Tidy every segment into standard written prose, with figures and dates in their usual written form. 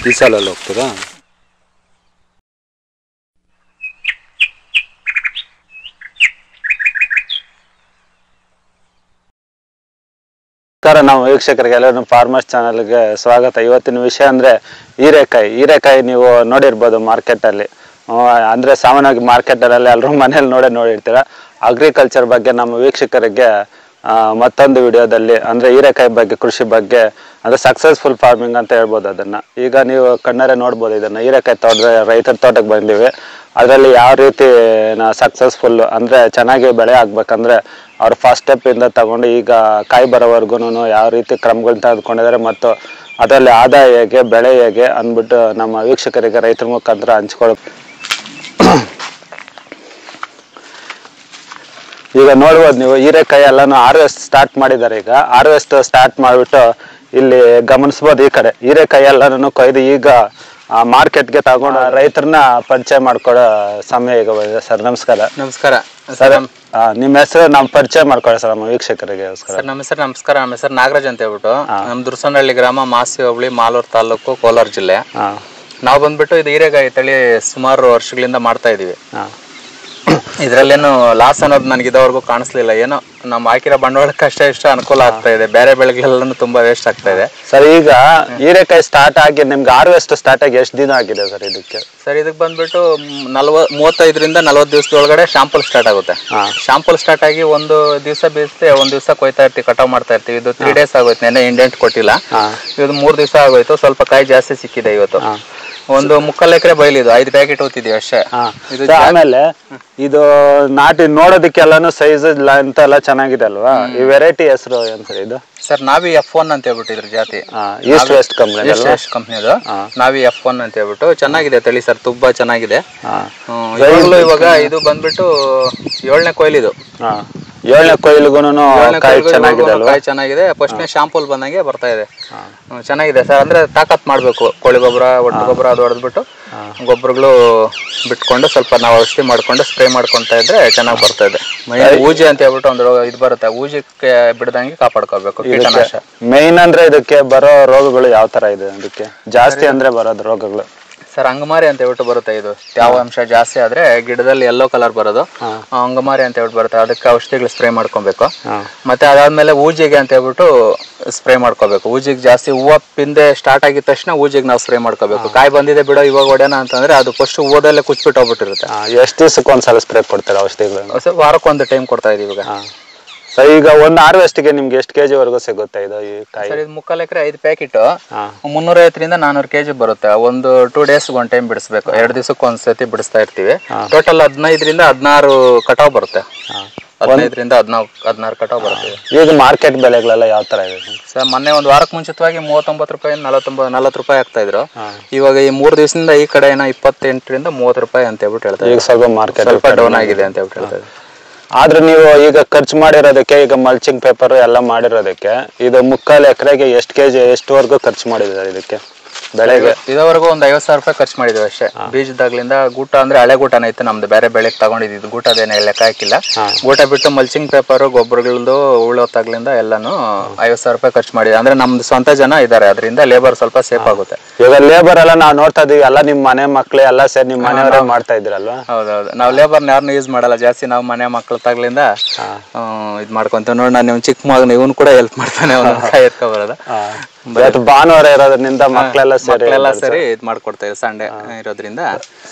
ಈ ಸಾಲಲ್ಲಿ ಹೋಗ್ತದಾ? ನಾವು ವೀಕ್ಷಕರಿಗೆ ಎಲ್ಲರೂ ಫಾರ್ಮರ್ಸ್ ಚಾನಲ್ಗೆ ಸ್ವಾಗತ. ಇವತ್ತಿನ ವಿಷಯ ಅಂದ್ರೆ ಹೀರೆಕಾಯಿ ನೀವು ನೋಡಿರ್ಬೋದು ಮಾರ್ಕೆಟ್ ಅಲ್ಲಿ. ಅಂದ್ರೆ ಸಾಮಾನ್ಯವಾಗಿ ಮಾರ್ಕೆಟ್ ಅಲ್ಲಿ ಎಲ್ಲರೂ ಮನೇಲಿ ನೋಡಿರ್ತೀರ. ಅಗ್ರಿಕಲ್ಚರ್ ಬಗ್ಗೆ ನಮ್ಮ ವೀಕ್ಷಕರಿಗೆ ಮತ್ತೊಂದು ವಿಡಿಯೋದಲ್ಲಿ ಅಂದ್ರೆ ಹೀರೆಕಾಯಿ ಬಗ್ಗೆ, ಕೃಷಿ ಬಗ್ಗೆ, ಅಂದ್ರೆ ಸಕ್ಸಸ್ಫುಲ್ ಫಾರ್ಮಿಂಗ್ ಅಂತ ಹೇಳ್ಬೋದು ಅದನ್ನ. ಈಗ ನೀವು ಕಣ್ಣಾರೆ ನೋಡ್ಬೋದು ಇದನ್ನ. ಹೀರೆಕಾಯಿ ರೈತರ ತೋಟಕ್ಕೆ ಬಂದಿವಿ. ಅದರಲ್ಲಿ ಯಾವ ರೀತಿ ಸಕ್ಸಸ್ಫುಲ್ ಅಂದ್ರೆ ಚೆನ್ನಾಗಿ ಬೆಳೆ ಆಗ್ಬೇಕಂದ್ರೆ ಅವ್ರು ಫಸ್ಟ್ ಸ್ಟೆಪ್ ಇಂದ ತಗೊಂಡು ಈಗ ಕಾಯಿ ಬರೋವರೆಗೂ ಯಾವ ರೀತಿ ಕ್ರಮಗಳನ್ನ ತೆಗೆದುಕೊಂಡಿದ್ದಾರೆ ಮತ್ತು ಅದರಲ್ಲಿ ಆದಾಯ ಹೇಗೆ, ಬೆಳೆ ಹೇಗೆ ಅಂದ್ಬಿಟ್ಟು ನಮ್ಮ ವೀಕ್ಷಕರಿಗೆ ರೈತರ ಮುಖಾಂತರ ಹಂಚ್ಕೊಳ್ಳೋ. ಈಗ ನೋಡ್ಬೋದು ನೀವು, ಹೀರೆಕಾಯಿ ಎಲ್ಲಾನು ಹಾರ್ವೆಸ್ಟ್ ಸ್ಟಾರ್ಟ್ ಮಾಡಿದ್ದಾರೆ. ಈಗ ಹಾರ್ವೆಸ್ಟ್ ಸ್ಟಾರ್ಟ್ ಮಾಡಿಬಿಟ್ಟು ಇಲ್ಲಿ ಗಮನಿಸ್ಬೋದು. ಈ ಕಡೆ ಹೀರೆಕಾಯಿ ಎಲ್ಲಾನು ಕೊಯ್ದು ಈಗ ಮಾರ್ಕೆಟ್ಗೆ ತಗೊಂಡು ರೈತರನ್ನ ಪರಿಚಯ ಮಾಡ್ಕೊಳ್ಳೋ ಸಮಯ ಈಗ ಬಂದಿದೆ. ಸರ್ ನಮಸ್ಕಾರ. ನಮಸ್ಕಾರ ಸರ್. ನಿಮ್ಮ ಹೆಸರು ನಮ್ಮ ಪರಿಚಯ ಮಾಡ್ಕೊಳ್ಳಿ ಸರ್ ನಮ್ಮ ವೀಕ್ಷಕರಿಗೆ. ನಮ್ಮ ಹೆಸರು ನಮಸ್ಕಾರ. ನಮ್ಮ ಹೆಸರು ನಾಗರಾಜ್ ಅಂತ ಹೇಳ್ಬಿಟ್ಟು, ನಮ್ ದುರ್ಸನಹಳ್ಳಿ ಗ್ರಾಮ, ಮಾಸಿ ಹೋಬಳಿ, ಮಾಲೂರು ತಾಲೂಕು, ಕೋಲಾರ ಜಿಲ್ಲೆ. ನಾವು ಬಂದ್ಬಿಟ್ಟು ಇದು ಹೀರೆಕಾಯಿ ತಳಿ ಸುಮಾರು ವರ್ಷಗಳಿಂದ ಮಾಡ್ತಾ ಇದೀವಿ. ಇದ್ರಲ್ಲೇನು ಲಾಸ್ ಅನ್ನೋದು ನನಗೆ ಇದುವರೆಗೂ ಕಾಣಿಸ್ಲಿಲ್ಲ. ಏನೋ ನಮ್ಮ ಹಾಕಿರೋ ಬಂಡವಾಳಕ್ಕೆ ಅಷ್ಟೇ ಇಷ್ಟ ಅನುಕೂಲ ಆಗ್ತಾ ಇದೆ. ಬೇರೆ ಬೆಳೆಗಳೆಲ್ಲೂ ತುಂಬಾ ವೇಸ್ಟ್ ಆಗ್ತಾ ಇದೆ. ಸರ್ ಈಗ ಹೀರೆಕಾಯಿ ಸ್ಟಾರ್ಟ್ ಆಗಿ ನಿಮ್ಗೆ ಹಾರ್ವೆಸ್ಟ್ ಸ್ಟಾರ್ಟ್ ಆಗಿ ಎಷ್ಟು ದಿನ ಆಗಿದೆ ಸರ್ ಇದಕ್ಕೆ? ಸರ್ ಇದಕ್ಕೆ ಬಂದ್ಬಿಟ್ಟು 35ರಿಂದ 40 ದಿವಸದೊಳಗಡೆ ಶಾಂಪಲ್ ಸ್ಟಾರ್ಟ್ ಆಗುತ್ತೆ. ಶಾಂಪಲ್ ಸ್ಟಾರ್ಟ್ ಆಗಿ ಒಂದು ದಿವಸ ಬೀಸುತ್ತೆ, ಒಂದ್ ದಿವಸ ಕೊಯ್ತಾ ಇರ್ತೀವಿ, ಕಟಾವ್ ಮಾಡ್ತಾ ಇರ್ತೀವಿ. ಇದು 3 ಡೇಸ್ ಆಗೋಯ್ತು. ನೆನ್ನೆ ಇಂಡೆಂಟ್ ಕೊಟ್ಟಿಲ್ಲ. ಇದು 3 ದಿವಸ ಆಗೋಯ್ತು. ಸ್ವಲ್ಪ ಕಾಯಿ ಜಾಸ್ತಿ ಸಿಕ್ಕಿದೆ ಇವತ್ತು. ಒಂದು 3/4 ಎಕರೆ ಬಯಲಿದು 5 ಪ್ಯಾಕೆಟ್ ಹೋಗ್ತಿದೀವಿ ಅಷ್ಟೇ. ಆಮೇಲೆ ಇದು ನಾಟಿ ನೋಡೋದಕ್ಕೆಲ್ಲಾನು ಸೈಜ್ ಲೆಂತ್ ಎಲ್ಲ ಚೆನ್ನಾಗಿದೆ ಅಲ್ವಾ? ಈ ವೆರೈಟಿ ಹೆಸರು ಏನ್ ಸರ್ ಇದು? ಸರ್ ನಾವಿ F1 ಅಂತ ಹೇಳ್ಬಿಟ್ಟಿದ್ರು ಜಾತಿ. ಈಸ್ಟ್ ವೆಸ್ಟ್ ಕಂಪ್ನಿದು ನಾವಿ F1 ಅಂತ ಹೇಳ್ಬಿಟ್ಟು ಚೆನ್ನಾಗಿದೆ ತಳಿ ಸರ್, ತುಂಬಾ ಚೆನ್ನಾಗಿದೆ. ಇವಾಗ ಇದು ಬಂದ್ಬಿಟ್ಟು 7ನೇ ಕೊಯ್ಲಿದು. 7ನೇ ಕೊಯ್ಲಿಗೂ ಕಾಯಿ ಚೆನ್ನಾಗಿದೆ. ಫಸ್ಟ್ನೇ ಶಾಂಪಲ್ ಬಂದಂಗೆ ಬರ್ತಾ ಇದೆ. ಚೆನ್ನಾಗಿದೆ ಸರ್. ಅಂದ್ರೆ ತಾಕತ್ ಮಾಡ್ಬೇಕು. ಕೋಳಿ ಗೊಬ್ಬರ, ಒಟ್ಟು ಗೊಬ್ಬರ ಅದು ಹೊಡೆದ್ಬಿಟ್ಟು ಗೊಬ್ಬರಗಳು ಬಿಟ್ಕೊಂಡು ಸ್ವಲ್ಪ ನಾವು ಔಷಧಿ ಮಾಡ್ಕೊಂಡು ಸ್ಪ್ರೇ ಮಾಡ್ಕೊಂತ ಇದ್ರೆ ಚೆನ್ನಾಗಿ ಬರ್ತಾ ಇದೆ. ಊಜಿ ಅಂತ ಹೇಳ್ಬಿಟ್ಟು ಒಂದು ಇದು ಬರುತ್ತೆ. ಊಜಿಕ್ಕೆ ಬಿಡದಂಗೆ ಕಾಪಾಡ್ಕೋಬೇಕು. ಕೀಟನಾಶ ಮೇನ್ ಅಂದ್ರೆ ಇದಕ್ಕೆ ಬರೋ ರೋಗಗಳು ಯಾವ ತರ ಇದೆ? ಅದಕ್ಕೆ ಜಾಸ್ತಿ ಅಂದ್ರೆ ಬರೋದು ರೋಗಗಳು ಸರ್ ಅಂಗಮಾರಿ ಅಂತ ಹೇಳ್ಬಿಟ್ಟು ಬರುತ್ತೆ. ಇದು ತೇವಾಂಶ ಜಾಸ್ತಿ ಆದ್ರೆ ಗಿಡದಲ್ಲಿ ಯೆಲ್ಲೋ ಕಲರ್ ಬರೋದು ಅಂಗಮಾರಿ ಅಂತ ಹೇಳ್ಬಿಟ್ಟು ಬರುತ್ತೆ. ಅದಕ್ಕೆ ಔಷಧಿಗಳು ಸ್ಪ್ರೇ ಮಾಡ್ಕೊಬೇಕು. ಮತ್ತೆ ಅದಾದ್ಮೇಲೆ ಊಜಿಗೆ ಅಂತ ಹೇಳ್ಬಿಟ್ಟು ಸ್ಪ್ರೇ ಮಾಡ್ಕೋಬೇಕು. ಊಜಿಗೆ ಜಾಸ್ತಿ ಹೂವು ಪಿಂದೆ ಸ್ಟಾರ್ಟ್ ಆಗಿದ ತಕ್ಷಣ ಊಜಿಗೆ ನಾವು ಸ್ಪ್ರೇ ಮಾಡ್ಕೋಬೇಕು. ಕಾಯಿ ಬಂದಿದೆ ಬಿಡೋ ಇವಾಗ ಹೊಡೆಯೋಣ ಅಂತಂದ್ರೆ ಅದು ಫಸ್ಟ್ ಹೂವದಲ್ಲೇ ಕುಚ್ಬಿಟ್ಟು ಹೋಗ್ಬಿಟ್ಟಿರುತ್ತೆ. ಎಷ್ಟು ದಿವಸಕ್ಕೆ ಒಂದ್ಸಲ ಸ್ಪ್ರೇ ಕೊಡ್ತಾರೆ ಔಷಧಿಗಳು? ಸರ್ ವಾರಕ್ಕೊಂದು ಟೈಮ್ ಕೊಡ್ತಾ ಇದೀವಿ ಇವಾಗ. ಈಗ ಒಂದು ಹಾರ್ವೆಸ್ಟ್ಗೆ ನಿಮ್ಗೆ ಎಷ್ಟು ಕೆಜಿ ವರೆಗೂ ಸಿಗುತ್ತೆ ಇದು ಈ ಕಾಯಿ? ಸರ್ ಇದು 3/4 ಎಕರೆ 5 ಪ್ಯಾಕೆಟ್ 350ರಿಂದ 400 kg ಬರುತ್ತೆ. ಒಂದು 2 ಡೇಸ್ ಒಂದು ಟೈಮ್ ಬಿಡಿಸ್ಬೇಕು. 2 ದಿವಸಕ್ಕೆ ಒಂದ್ಸತಿ ಬಿಡಿಸ್ತಾ ಇರ್ತೀವಿ. ಟೋಟಲ್ 15ರಿಂದ 16 ಕಟಾವ್ ಬರುತ್ತೆ. 15ರಿಂದ 16 ಕಟಾವ್ ಬರುತ್ತೆ. ಈಗ ಮಾರ್ಕೆಟ್ ಬೆಲೆಗಳೆಲ್ಲ ಯಾವ ತರ ಇದೆ ಸರ್? ಮೊನ್ನೆ ಒಂದು ವಾರಕ್ಕೆ ಮುಂಚಿತವಾಗಿ 39 ರೂಪಾಯಿ 40 ರೂಪಾಯಿ ಆಗ್ತಾ ಇದ್ರು. ಇವಾಗ ಈ 3 ದಿವಸದಿಂದ ಈ ಕಡೆ ಏನೋ 28ರಿಂದ 30 ರೂಪಾಯಿ ಅಂತ ಹೇಳ್ಬಿಟ್ಟು ಹೇಳ್ತಾರೆ. ಈಗ ಸ್ವಲ್ಪ ಮಾರ್ಕೆಟ್ ಸ್ವಲ್ಪ ಡೌನ್ ಆಗಿದೆ ಅಂತ ಹೇಳ್ಬಿಟ್ಟು ಹೇಳ್ತಾರೆ. ಆದ್ರೆ ನೀವು ಈಗ ಖರ್ಚು ಮಾಡಿರೋದಕ್ಕೆ, ಈಗ ಮಲ್ಚಿಂಗ್ ಪೇಪರ್ ಎಲ್ಲ ಮಾಡಿರೋದಕ್ಕೆ, ಇದು 3/4 ಎಕರೆಗೆ ಎಷ್ಟು ಕೆಜಿ ಎಷ್ಟುವರೆಗೂ ಖರ್ಚು ಮಾಡಿದ್ದಾರೆ ಇದಕ್ಕೆ ಬೆಳೆಗೆ? ಇದುವರೆಗೂ ಒಂದು 50,000 ರೂಪಾಯಿ ಖರ್ಚು ಮಾಡಿದ್ವಿ ಅಷ್ಟೇ. ಬೀಜದಾಗ್ಲಿಂದ ಗೂಟ ಅಂದ್ರೆ ಹಳೆ ಗೂಟನ ಇತ್ತು ನಮ್ದು, ಬೇರೆ ಬೆಳೆಗೆ ತಗೊಂಡಿದ್ದು. ಗೂಟದೇನೆ ಲೆಕ್ಕ ಹಾಕಿಲ್ಲ. ಗೂಟ ಬಿಟ್ಟು ಮಲ್ಚಿಂಗ್ ಪೇಪರ್, ಗೊಬ್ಬರಗಳದ್ದು, ಉಳೋತ್ತಾಗ್ಲಿಂದ ಎಲ್ಲಾನು 50,000 ರೂಪಾಯಿ ಖರ್ಚು ಮಾಡಿದ್ವಿ. ಅಂದ್ರೆ ನಮ್ದು ಸ್ವಂತ ಜನ ಇದಾರೆ, ಅದರಿಂದ ಲೇಬರ್ ಸ್ವಲ್ಪ ಸೇಫ್ ಆಗುತ್ತೆ. ಇವಾಗ ಲೇಬರ್ ಎಲ್ಲ ನಾವು ನೋಡ್ತಾ ಇದೀವಿ, ಎಲ್ಲ ನಿಮ್ ಮನೆ ಮಕ್ಳು ಎಲ್ಲ ಸೇರಿ ನಿಮ್ ಮನೆಯವರೇ ಮಾಡ್ತಾ ಇದ್ರಲ್ವಾ? ಹೌದೌದು. ನಾವು ಲೇಬರ್ನ ಯಾರನ್ನು ಯೂಸ್ ಮಾಡಲ್ಲ ಜಾಸ್ತಿ. ನಾವು ಮನೆ ಮಕ್ಳು ತಾಗ್ಲಿಂದ ಇದ್ ಮಾಡ್ಕೊಂತ ನೋಡಿ. ನಾನು ಚಿಕ್ಕ ಮಗನ ಇವನು ಕೂಡ ಹೆಲ್ಪ್ ಮಾಡ್ತಾನೆ, ಕಾಯಿ ಎತ್ಕೊ ಬರೋದ. ಭಾನುವಾರ ಇರೋದ್ರಿಂದ ಮಕ್ಕಳೆಲ್ಲ ಸರಿ ಇದ್ ಮಾಡ್ಕೊಡ್ತಾ ಇದೆ ಸಂಡೆ ಇರೋದ್ರಿಂದ.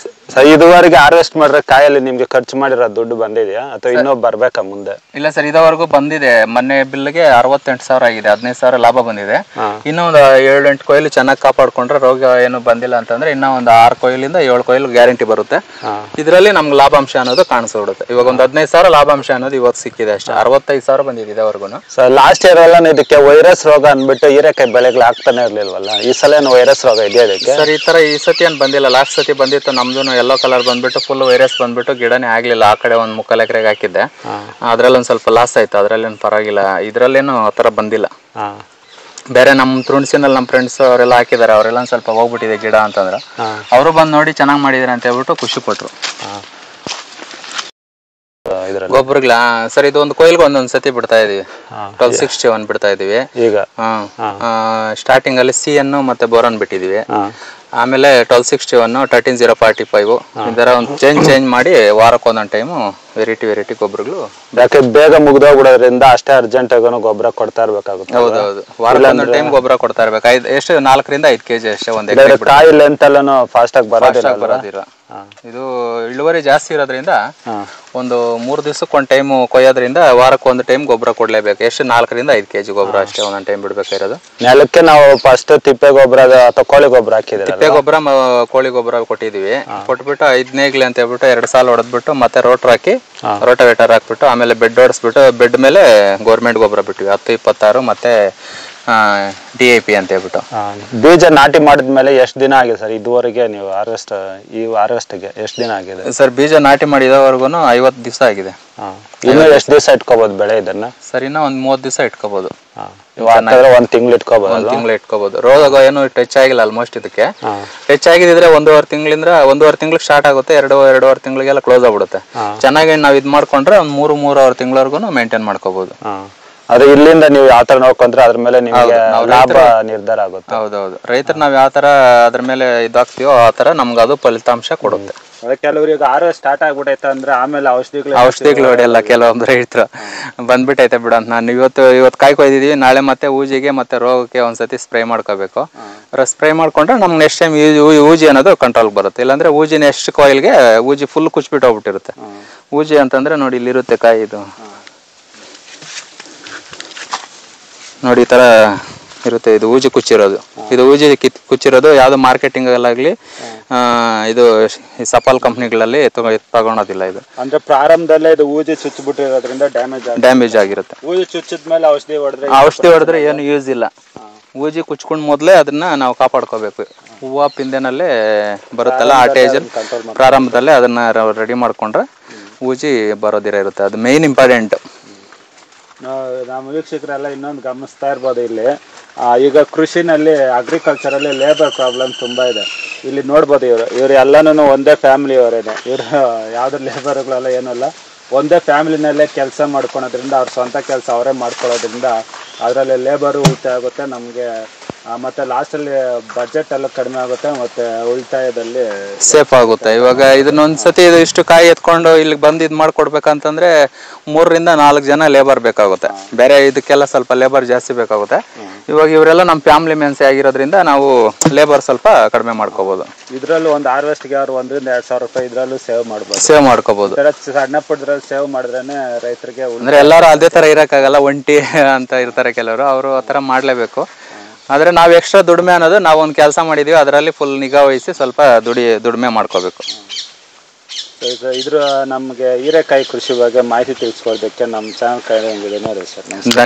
ಇದುವರೆಗೆ ಹಾರ್ವೆಸ್ಟ್ ಮಾಡಿದ್ರೆ ಕಾಯಲ್ಲಿ ನಿಮ್ಗೆ ಖರ್ಚು ಮಾಡಿರೋ ದುಡ್ಡು ಬಂದಿದೆಯಾ ಅಥವಾ ಇನ್ನೂ ಬರ್ಬೇಕಾ ಮುಂದೆ? ಇಲ್ಲ ಸರ್, ಇದುವರೆಗೂ ಬಂದಿದೆ. ಮೊನ್ನೆ ಬಿಲ್ಗೆ 68,000 ಆಗಿದೆ. 15,000 ಲಾಭ ಬಂದಿದೆ. ಇನ್ನೂ ಒಂದು 7-8 ಕೊಯ್ಲು ಚೆನ್ನಾಗಿ ಕಾಪಾಡ್ಕೊಂಡ್ರೆ ರೋಗ ಏನು ಬಂದಿಲ್ಲ ಅಂತಂದ್ರೆ ಇನ್ನೂ ಒಂದು 6 ಕೊಯ್ಲಿಂದ 7 ಕೊಯ್ಲು ಗ್ಯಾರಂಟಿ ಬರುತ್ತೆ. ಇದರಲ್ಲಿ ನಮ್ಗೆ ಲಾಭಾಂಶ ಅನ್ನೋದು ಕಾಣಿಸ್ಬಿಡುತ್ತೆ. ಇವಾಗ ಒಂದು 15,000 ಲಾಭಾಂಶ ಅನ್ನೋದು ಇವತ್ತು ಸಿಕ್ಕಿದೆ ಅಷ್ಟೇ. 65,000 ಬಂದಿದೆ ಇದುವರೆಗೂ. ಸರ್ ಲಾಸ್ಟ್ ಇಯರ್ ಎಲ್ಲ ಇದಕ್ಕೆ ವೈರಸ್ ರೋಗ ಅಂದ್ಬಿಟ್ಟು ಹೀರೆಕಾಯಿ ಬೆಳೆಗಳು ಆಗ್ತಾನೆ ಇರ್ಲಿಲ್ವಲ್ಲ, ಈ ಸಲ ಏನು ವೈರಸ್ ರೋಗ ಇದೆಯಾ ಇದಕ್ಕೆ? ಸರ್ ಈ ತರ ಈ ಸತಿ ಏನ್ ಬಂದಿಲ್ಲ. ಲಾಸ್ಟ್ ಸತಿ ಬಂದಿತ್ತು ನಮ್ದು ಯೆಲ್ಲೋ ಕಲರ್ ಬಂದ್ಬಿಟ್ಟು ಫುಲ್ ವೈರಸ್ ಬಂದ್ಬಿಟ್ಟು ಗಿಡನೇ ಆಗ್ಲಿಲ್ಲ. ಆ ಕಡೆ ಒಂದು 3/4 ಎಕರೆಗೆ ಹಾಕಿದ್ದೆ, ಅದ್ರಲ್ಲಿ ಒಂದ್ ಸ್ವಲ್ಪ ಲಾಸ್ ಆಯ್ತು. ಅದ್ರಲ್ಲೇನು ಪರವಾಗಿಲ್ಲ, ಇದ್ರಲ್ಲೇನು ಆ ತರ ಬಂದಿಲ್ಲ. ಬೇರೆ ನಮ್ಮ ತುಣಸಿನಲ್ಲಿ ನಮ್ಮ ಫ್ರೆಂಡ್ಸ್ ಅವರೆಲ್ಲ ಹಾಕಿದ್ದಾರೆ, ಅವರೆಲ್ಲ ಸ್ವಲ್ಪ ಹೋಗ್ಬಿಟ್ಟಿದೆ ಗಿಡ ಅಂತಂದ್ರೆ. ಅವರು ಬಂದು ನೋಡಿ ಚೆನ್ನಾಗಿ ಮಾಡಿದಾರೆ ಅಂತ ಹೇಳ್ಬಿಟ್ಟು ಖುಷಿ ಪಟ್ರು. ಗೊಬ್ಬರಗಳ ಸರ್ ಇದು ಒಂದು ಕೊಯ್ಲ್ಗೆ ಒಂದೊಂದು ಸತಿ ಬಿಡ್ತಾ ಇದೀವಿ. 1261 ಬಿಡ್ತಾ ಇದೀವಿ ಈಗ. ಸ್ಟಾರ್ಟಿಂಗ್ ಅಲ್ಲಿ CN ಮತ್ತೆ ಬೋರಾನ್ ಬಿಟ್ಟಿದೀವಿ. ಆಮೇಲೆ 1261 13045 ಈ ತರ ಒಂದು ಚೇಂಜ್ ಮಾಡಿ ವಾರಕ್ಕೆ ಒಂದೊಂದು ಟೈಮು ವೆರೈಟಿ ಗೊಬ್ಬರಗಳು. ಯಾಕೆ ಬೇಗ ಮುಗ್ದೋಗ್ಬಿಡೋದ್ರಿಂದ ಅಷ್ಟೇ ಅರ್ಜೆಂಟ್ ಆಗೂ ಗೊಬ್ಬರ ಕೊಡ್ತಾ ಇರ್ಬೇಕಾಗುತ್ತೆ. ಹೌದೌದು, ವಾರಕ್ಕೆ ಒಂದೊಂದು ಟೈಮ್ ಗೊಬ್ಬರ ಕೊಡ್ತಾ ಇರ್ಬೇಕು. ಎಷ್ಟು 4 ರಿಂದ 5 kg ಅಷ್ಟೇ ಒಂದೇ. ಕಾಯಿ ಲೆಂತ್ ಎಲ್ಲಾನು ಫಾಸ್ಟ್ ಆಗಿ ಬರೋದಿಲ್ಲ. ಇದು ಇಳುವರಿ ಜಾಸ್ತಿ ಇರೋದ್ರಿಂದ ಒಂದು 3 ದಿವಸಕ್ಕೆ ಒಂದು ಟೈಮ್ ಕೊಯ್ಯೋದ್ರಿಂದ ವಾರಕ್ಕೆ ಒಂದು ಟೈಮ್ ಗೊಬ್ಬರ ಕೊಡ್ಲೇಬೇಕು. ಎಷ್ಟು 4 ರಿಂದ 5 kg ಗೊಬ್ಬರ ಅಷ್ಟೇ ಒಂದೊಂದು ಟೈಮ್ ಬಿಡ್ಬೇಕಾಗಿರೋದು. ನೆಲಕ್ಕೆ ನಾವು ಫಸ್ಟ್ ತಿಪ್ಪೆ ಗೊಬ್ಬರ ಅಥವಾ ಕೋಳಿ ಗೊಬ್ಬರ ಹಾಕಿದ್ರೆ ತಿಪ್ಪೆ ಗೊಬ್ಬರ ಕೋಳಿ ಗೊಬ್ಬರ ಕೊಟ್ಟಿದೀವಿ. ಕೊಟ್ಬಿಟ್ಟು 5 ನೇಗ್ಲಿ ಅಂತ ಹೇಳ್ಬಿಟ್ಟು 2 ಸಾಲ ಹೊಡೆದ್ಬಿಟ್ಟು ಮತ್ತೆ ರೋಟರ್ ಹಾಕಿ ರೋಟೋವೇಟರ್ ಹಾಕ್ಬಿಟ್ಟು ಆಮೇಲೆ ಬೆಡ್ ಹೊಡಿಸ್ಬಿಟ್ಟು ಬೆಡ್ ಮೇಲೆ ಗೌರ್ಮೆಂಟ್ ಗೊಬ್ಬರ ಬಿಟ್ಟಿವಿ 10-26 ಮತ್ತೆ DAP ಅಂತ ಹೇಳ್ಬಿಟ್ಟು. ಬೀಜ ನಾಟಿ ಮಾಡಿದ್ಮೇಲೆ ಎಷ್ಟು ದಿನ ಆಗಿದೆ ಸರ್ ಇದುವರೆಗೆ? ನೀವು ಹಾರ್ವೆಸ್ಟ್ಗೆ ಎಷ್ಟು ದಿನ ಆಗಿದೆ ಸರ್? ಬೀಜ ನಾಟಿ ಮಾಡಿದವರೆಗೂ 50 ದಿವಸ ಆಗಿದೆ. ಇನ್ನು ಎಷ್ಟು ದಿವಸ ಇಟ್ಕೋಬಹುದು ಬೆಳೆ ಇದನ್ನ? ಸರ್ ಇನ್ನ ಒಂದ್ 30 ದಿವಸ ಇಟ್ಕೋಬಹುದು. ಒಂದ್ ತಿಂಗಳು ಇಟ್ಕೋಬಹುದು. ರೋಗ ಏನು ಟಚ್ ಆಗಿಲ್ಲ ಆಲ್ಮೋಸ್ಟ್. ಇದಕ್ಕೆ ಟಚ್ ಆಗಿದ್ರೆ 1.5 ತಿಂಗಳಿಂದ 1.5 ತಿಂಗಳಿಗೆ ಸ್ಟಾರ್ಟ್ ಆಗುತ್ತೆ. 2.5 ತಿಂಗಳಿಗೆಲ್ಲ ಕ್ಲೋಸ್ ಆಗ್ಬಿಡುತ್ತೆ. ಚೆನ್ನಾಗಿ ನಾವ್ ಇದ್ ಮಾಡ್ಕೊಂಡ್ರೆ ಒಂದ್ 3.5 ತಿಂಗಳವರೆಗೂ ಮೇಂಟೈನ್ ಮಾಡ್ಕೋಬಹುದು. ಅದು ಇಲ್ಲಿಂದ ನೀವು ಯಾವ ತರ ನೋಡ್ಕೊಂಡ್ರೆ ಅದ್ರ ಮೇಲೆ ನಿಮ್ಗೆ ಲಾಭ ನಿರ್ಧಾರ ಆಗುತ್ತೆ. ಹೌದೌದು, ರೈತರು ನಾವ್ ಯಾವ ತರ ಅದ್ರ ಮೇಲೆ ಇದಾಗ್ತೀವೋ ಆ ತರ ನಮ್ಗೆ ಅದು ಫಲಿತಾಂಶ ಕೊಡುತ್ತೆ. ಕೆಲವರಿಗೆ ಸ್ಟಾರ್ಟ್ ಆಗ್ಬಿಟ್ಟೈತೆ ಅಂದ್ರೆ ಆಮೇಲೆ ಔಷಧಿಗಳು ಹೊಡೆಯಲ್ಲ. ಕೆಲವೊಂದು ರೈತರು ಬಂದ್ಬಿಟ್ಟೈತೆ ಬಿಡ ಅಂತ ನಾನು ಇವತ್ತು ಕಾಯಿ ಕೊಯ್ದಿದೀವಿ, ನಾಳೆ ಮತ್ತೆ ಊಜಿಗೆ ಮತ್ತೆ ರೋಗಕ್ಕೆ ಒಂದ್ಸತಿ ಸ್ಪ್ರೇ ಮಾಡ್ಕೋಬೇಕು. ಸ್ಪ್ರೇ ಮಾಡ್ಕೊಂಡ್ರೆ ನಮ್ಗೆ ನೆಕ್ಸ್ಟ್ ಟೈಮ್ ಊಜಿ ಅನ್ನೋದು ಕಂಟ್ರೋಲ್ ಬರುತ್ತೆ. ಇಲ್ಲಾಂದ್ರೆ ಊಜಿ ನೆಕ್ಸ್ಟ್ ಕಾಯಿಲ್ಗೆ ಊಜಿ ಫುಲ್ ಕುಚ್ಬಿಟ್ಟು ಹೋಗ್ಬಿಟ್ಟಿರುತ್ತೆ. ಊಜಿ ಅಂತಂದ್ರೆ ನೋಡಿ ಇಲ್ಲಿರುತ್ತೆ ಕಾಯಿ, ಇದು ನೋಡಿ ಈ ತರ ಇರುತ್ತೆ. ಇದು ಊಜಿ ಕುಚ್ಚಿರೋದು. ಇದು ಊಜಿ ಕುಚ್ಚಿರೋದು ಯಾವ್ದು ಮಾರ್ಕೆಟಿಂಗ್ ಅಲ್ಲಾಗ್ಲಿ ಇದು ಸಫಾಲ್ ಕಂಪ್ನಿಗಳಲ್ಲಿ ತಗೊಳೋದಿಲ್ಲ. ಇದು ಅಂದ್ರೆ ಪ್ರಾರಂಭದಲ್ಲೇ ಇದು ಊಜಿ ಚುಚ್ಚಿಬಿಟ್ಟಿರೋದ್ರಿಂದ ಡ್ಯಾಮೇಜ್ ಆಗಿರುತ್ತೆ. ಊಜಿ ಚುಚ್ಚಿದ್ಮೇಲೆ ಔಷಧಿ ಹೊಡೆದ್ರೆ ಏನು ಯೂಸ್ ಇಲ್ಲ. ಊಜಿ ಕುಚ್ಕೊಂಡ್ ಮೊದ್ಲೇ ಅದನ್ನ ನಾವು ಕಾಪಾಡ್ಕೋಬೇಕು. ಹೂವು ಪಿಂದೆನಲ್ಲೇ ಬರುತ್ತಲ್ಲ ಆ ಟೇಜಲ್ಲಿ ಪ್ರಾರಂಭದಲ್ಲೇ ಅದನ್ನ ರೆಡಿ ಮಾಡ್ಕೊಂಡ್ರೆ ಊಜಿ ಬರೋದಿರ ಇರುತ್ತೆ. ಅದು ಮೇನ್ ಇಂಪಾರ್ಟೆಂಟ್. ನಮ್ಮ ವೀಕ್ಷಕರೆಲ್ಲ ಇನ್ನೊಂದು ಗಮನಿಸ್ತಾ ಇರ್ಬೋದು, ಇಲ್ಲಿ ಈಗ ಕೃಷಿನಲ್ಲಿ ಅಗ್ರಿಕಲ್ಚರಲ್ಲಿ ಲೇಬರ್ ಪ್ರಾಬ್ಲಮ್ ತುಂಬಾ ಇದೆ. ಇಲ್ಲಿ ನೋಡ್ಬೋದು ಇವ್ರು ಎಲ್ಲಾನು ಒಂದೇ ಫ್ಯಾಮಿಲಿ ಅವರೇನೆ. ಇವರು ಯಾವ್ದು ಲೇಬರ್ಗಳೆಲ್ಲ ಏನಲ್ಲ, ಒಂದೇ ಫ್ಯಾಮಿಲಿನಲ್ಲೇ ಕೆಲಸ ಮಾಡ್ಕೊಳೋದ್ರಿಂದ ಅವ್ರ ಸ್ವಂತ ಕೆಲಸ ಅವರೇ ಮಾಡ್ಕೊಳ್ಳೋದ್ರಿಂದ ಅದರಲ್ಲಿ ಲೇಬರು ಉಳಿತಾಯ ಆಗುತ್ತೆ ನಮಗೆ. ಮತ್ತೆ ಲಾಸ್ಟಲ್ಲಿ ಬಜೆಟ್ ಎಲ್ಲ ಕಡಿಮೆ ಆಗುತ್ತೆ, ಮತ್ತೆ ಉಳಿತಾಯದಲ್ಲಿ ಸೇಫ್ ಆಗುತ್ತೆ. ಇವಾಗ ಇದನ್ನೊಂದ್ಸತಿ ಇಷ್ಟು ಕಾಯಿ ಎತ್ಕೊಂಡು ಇಲ್ಲಿ ಬಂದು ಇದು ಮಾಡ್ಕೊಡ್ಬೇಕಂತಂದ್ರೆ 3 ರಿಂದ 4 ಜನ ಲೇಬರ್ ಬೇಕಾಗುತ್ತೆ. ಬೇರೆ ಇದಕ್ಕೆಲ್ಲ ಸ್ವಲ್ಪ ಲೇಬರ್ ಜಾಸ್ತಿ ಬೇಕಾಗುತ್ತೆ. ಇವಾಗ ಇವರೆಲ್ಲ ನಮ್ಮ ಫ್ಯಾಮಿಲಿ ಮೆನ್ಸ್ ಆಗಿರೋದ್ರಿಂದ ನಾವು ಲೇಬರ್ ಸ್ವಲ್ಪ ಕಡಿಮೆ ಮಾಡ್ಕೋಬಹುದು. ಇದ್ರಲ್ಲೂ ಒಂದು ಹಾರ್ವೆಸ್ಟ್ಗೆ ಅವ್ರು 1 ರಿಂದ 2 ಸಾವಿರ ರೂಪಾಯಿ ಇದ್ರಲ್ಲೂ ಸೇವ್ ಮಾಡ್ಕೋಬಹುದು. ಸಣ್ಣ ಪುಟ್ಟದ್ರಲ್ಲಿ ಸೇವ್ ಮಾಡಿದ್ರೇನೆ ರೈತರಿಗೆ. ಅಂದ್ರೆ ಎಲ್ಲರೂ ಅದೇ ತರ ಇರಕ್ಕಾಗಲ್ಲ, ಒಂಟಿ ಅಂತ ಇರ್ತಾರೆ ಕೆಲವರು, ಅವರು ಆ ತರ ಮಾಡ್ಲೇಬೇಕು. ಆದ್ರೆ ನಾವು ಎಕ್ಸ್ಟ್ರಾ ದುಡಿಮೆ ಅನ್ನೋದು ನಾವು ಒಂದು ಕೆಲಸ ಮಾಡಿದೀವಿ, ಅದರಲ್ಲಿ ಫುಲ್ ನಿಗಾ ವಹಿಸಿ ಸ್ವಲ್ಪ ದುಡಿಮೆ ಮಾಡ್ಕೋಬೇಕು. ಇದ್ರ ನಮಗೆ ಹೀರೆಕಾಯಿ ಕೃಷಿ ಬಗ್ಗೆ ಮಾಹಿತಿ ತಿಳಿಸ್ಕೊಡೋದಕ್ಕೆ ನಮ್ಮ ಚಾನಲ್ ಕೈ ಸರ್. ಧನ್ಯವಾದ.